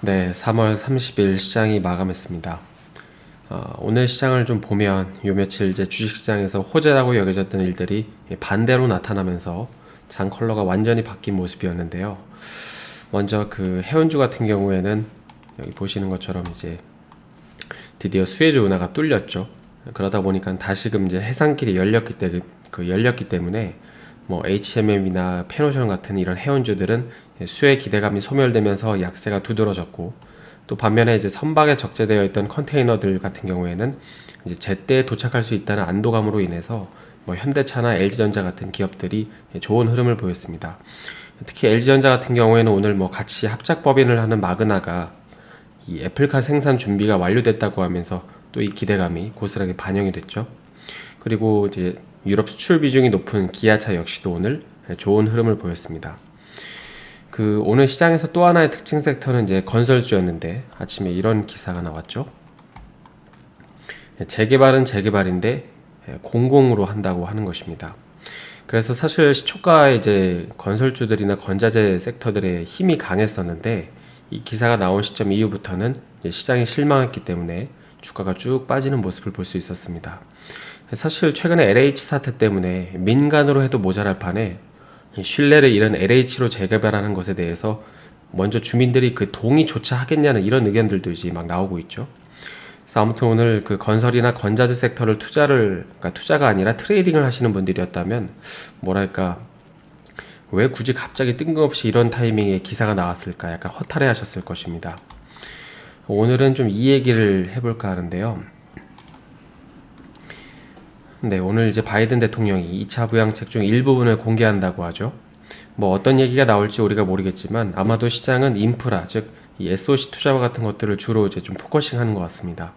네, 3월 30일 시장이 마감했습니다. 오늘 시장을 좀 보면 요 며칠 이제 주식시장에서 호재라고 여겨졌던 일들이 반대로 나타나면서 장 컬러가 완전히 바뀐 모습이었는데요. 먼저 그 해운주 같은 경우에는 여기 보시는 것처럼 이제 드디어 수혜주 운하가 뚫렸죠. 그러다 보니까 다시금 이제 해상길이 열렸기 때문에 뭐 HMM이나 페노션 같은 이런 해운주들은 수혜 기대감이 소멸되면서 약세가 두드러졌고, 또 반면에 이제 선박에 적재되어 있던 컨테이너들 같은 경우에는 이제 제때에 도착할 수 있다는 안도감으로 인해서 뭐 현대차나 LG전자 같은 기업들이 좋은 흐름을 보였습니다. 특히 LG전자 같은 경우에는 오늘 뭐 같이 합작 법인을 하는 마그나가 이 애플카 생산 준비가 완료됐다고 하면서 또 이 기대감이 고스란히 반영이 됐죠. 그리고 이제 유럽 수출 비중이 높은 기아차 역시도 오늘 좋은 흐름을 보였습니다. 그 오늘 시장에서 또 하나의 특징 섹터는 이제 건설주였는데, 아침에 이런 기사가 나왔죠. 재개발은 재개발인데 공공으로 한다고 하는 것입니다. 그래서 사실 시초가에 이제 건설주들이나 건자재 섹터들의 힘이 강했었는데, 이 기사가 나온 시점 이후부터는 시장이 실망했기 때문에 주가가 쭉 빠지는 모습을 볼 수 있었습니다. 사실 최근에 LH 사태 때문에 민간으로 해도 모자랄 판에 신뢰를 잃은 LH로 재개발하는 것에 대해서 먼저 주민들이 그 동의조차 하겠냐는 이런 의견들도 이제 막 나오고 있죠. 그래서 아무튼 오늘 그 건설이나 건자재 섹터를 그러니까 투자가 아니라 트레이딩을 하시는 분들이었다면 뭐랄까, 왜 굳이 갑자기 뜬금없이 이런 타이밍에 기사가 나왔을까, 약간 허탈해 하셨을 것입니다. 오늘은 좀 이 얘기를 해볼까 하는데요. 네, 오늘 이제 바이든 대통령이 2차 부양책 중 일부분을 공개한다고 하죠. 뭐 어떤 얘기가 나올지 우리가 모르겠지만 아마도 시장은 인프라, 즉 이 SOC 투자와 같은 것들을 주로 이제 좀 포커싱하는 것 같습니다.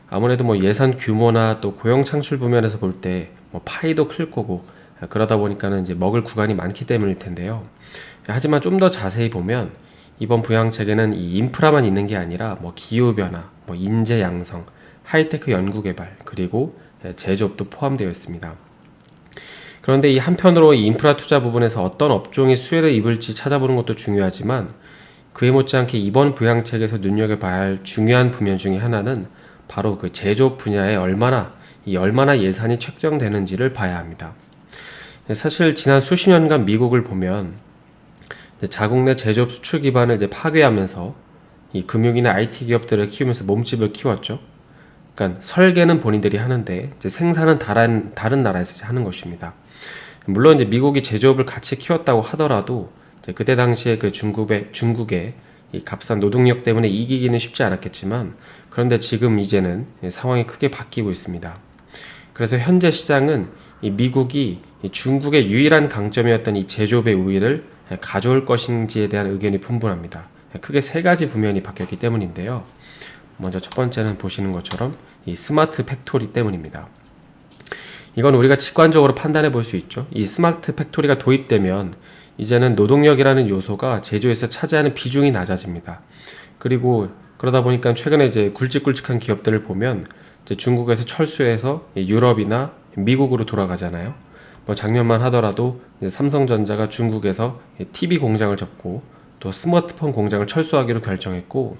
아무래도 뭐 예산 규모나 또 고용 창출 부면에서 볼 때 뭐 파이도 클 거고, 그러다 보니까는 이제 먹을 구간이 많기 때문일 텐데요. 하지만 좀 더 자세히 보면 이번 부양책에는 이 인프라만 있는 게 아니라 뭐 기후변화, 뭐 인재 양성, 하이테크 연구개발, 그리고 제조업도 포함되어 있습니다. 그런데 이 한편으로 이 인프라 투자 부분에서 어떤 업종이 수혜를 입을지 찾아보는 것도 중요하지만, 그에 못지않게 이번 부양책에서 눈여겨봐야 할 중요한 부면 중에 하나는 바로 그 제조업 분야에 얼마나 예산이 책정되는지를 봐야 합니다. 사실 지난 수십 년간 미국을 보면 자국 내 제조업 수출 기반을 이제 파괴하면서 이 금융이나 IT 기업들을 키우면서 몸집을 키웠죠. 그러니까 설계는 본인들이 하는데 이제 생산은 다른 나라에서 이제 하는 것입니다. 물론 이제 미국이 제조업을 같이 키웠다고 하더라도 이제 그때 당시에 그 중국의 이 값싼 노동력 때문에 이기기는 쉽지 않았겠지만, 그런데 지금 이제는 상황이 크게 바뀌고 있습니다. 그래서 현재 시장은 이 미국이 이 중국의 유일한 강점이었던 이 제조업의 우위를 가져올 것인지에 대한 의견이 분분합니다. 크게 세 가지 부면이 바뀌었기 때문인데요. 먼저 첫 번째는 보시는 것처럼 이 스마트 팩토리 때문입니다. 이건 우리가 직관적으로 판단해 볼 수 있죠. 이 스마트 팩토리가 도입되면 이제는 노동력이라는 요소가 제조에서 차지하는 비중이 낮아집니다. 그리고 그러다 보니까 최근에 이제 굵직굵직한 기업들을 보면 이제 중국에서 철수해서 유럽이나 미국으로 돌아가잖아요. 뭐 작년만 하더라도 이제 삼성전자가 중국에서 TV 공장을 접고 또 스마트폰 공장을 철수하기로 결정했고,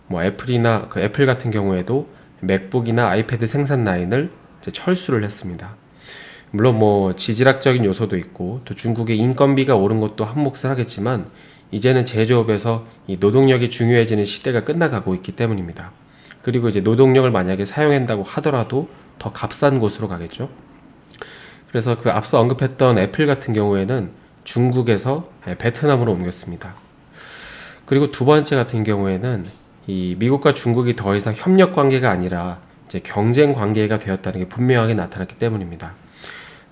뭐 애플 같은 경우에도 맥북이나 아이패드 생산 라인을 이제 철수를 했습니다. 물론 뭐 지질학적인 요소도 있고 또 중국의 인건비가 오른 것도 한몫을 하겠지만, 이제는 제조업에서 이 노동력이 중요해지는 시대가 끝나가고 있기 때문입니다. 그리고 이제 노동력을 만약에 사용한다고 하더라도 더 값싼 곳으로 가겠죠. 그래서 그 앞서 언급했던 애플 같은 경우에는 중국에서 베트남으로 옮겼습니다. 그리고 두 번째 같은 경우에는 이 미국과 중국이 더 이상 협력 관계가 아니라 이제 경쟁 관계가 되었다는 게 분명하게 나타났기 때문입니다.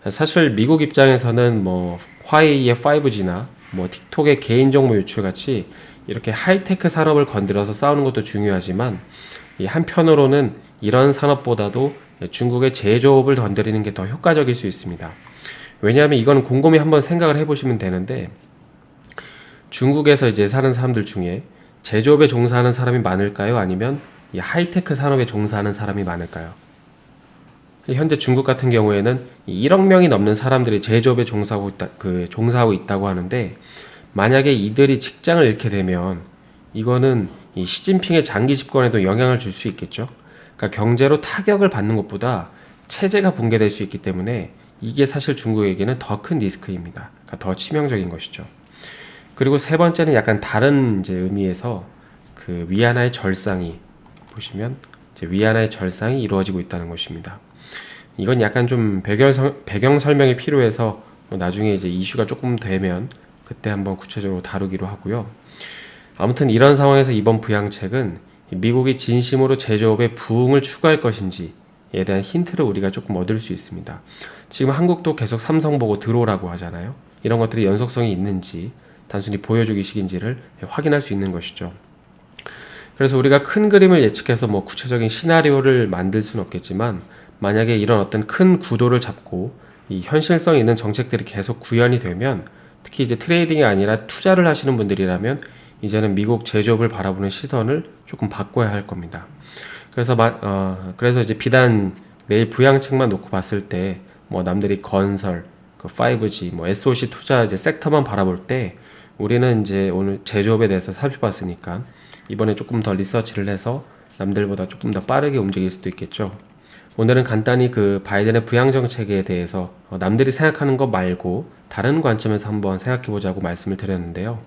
사실 미국 입장에서는 뭐 화웨이의 5G나 뭐 틱톡의 개인정보 유출 같이 이렇게 하이테크 산업을 건드려서 싸우는 것도 중요하지만, 이 한편으로는 이런 산업보다도 중국의 제조업을 건드리는 게 더 효과적일 수 있습니다. 왜냐하면 이건 곰곰이 한번 생각을 해보시면 되는데, 중국에서 이제 사는 사람들 중에 제조업에 종사하는 사람이 많을까요? 아니면 이 하이테크 산업에 종사하는 사람이 많을까요? 현재 중국 같은 경우에는 1억 명이 넘는 사람들이 제조업에 종사하고 있다고 하는데, 만약에 이들이 직장을 잃게 되면 이거는 이 시진핑의 장기 집권에도 영향을 줄 수 있겠죠. 그러니까 경제로 타격을 받는 것보다 체제가 붕괴될 수 있기 때문에 이게 사실 중국에게는 더 큰 리스크입니다. 그러니까 더 치명적인 것이죠. 그리고 세 번째는 약간 다른 이제 의미에서 그 위안화의 절상이 보시면 이제 위안화의 절상이 이루어지고 있다는 것입니다. 이건 약간 좀 배경 설명이 필요해서 뭐 나중에 이제 이슈가 조금 되면 그때 한번 구체적으로 다루기로 하고요. 아무튼 이런 상황에서 이번 부양책은 미국이 진심으로 제조업에 부흥을 추구할 것인지에 대한 힌트를 우리가 조금 얻을 수 있습니다. 지금 한국도 계속 삼성 보고 들어오라고 하잖아요. 이런 것들이 연속성이 있는지 단순히 보여주기식인지를 확인할 수 있는 것이죠. 그래서 우리가 큰 그림을 예측해서 뭐 구체적인 시나리오를 만들 수는 없겠지만 만약에 이런 어떤 큰 구도를 잡고 이 현실성 있는 정책들이 계속 구현이 되면 특히 이제 트레이딩이 아니라 투자를 하시는 분들이라면 이제는 미국 제조업을 바라보는 시선을 조금 바꿔야 할 겁니다. 그래서 이제 비단 내일 부양책만 놓고 봤을 때 뭐 남들이 건설, 그 5G, 뭐 SOC 투자 이제 섹터만 바라볼 때 우리는 이제 오늘 제조업에 대해서 살펴봤으니까 이번에 조금 더 리서치를 해서 남들보다 조금 더 빠르게 움직일 수도 있겠죠. 오늘은 간단히 그 바이든의 부양 정책에 대해서 남들이 생각하는 것 말고 다른 관점에서 한번 생각해 보자고 말씀을 드렸는데요.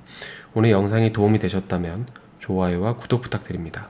오늘 영상이 도움이 되셨다면 좋아요와 구독 부탁드립니다.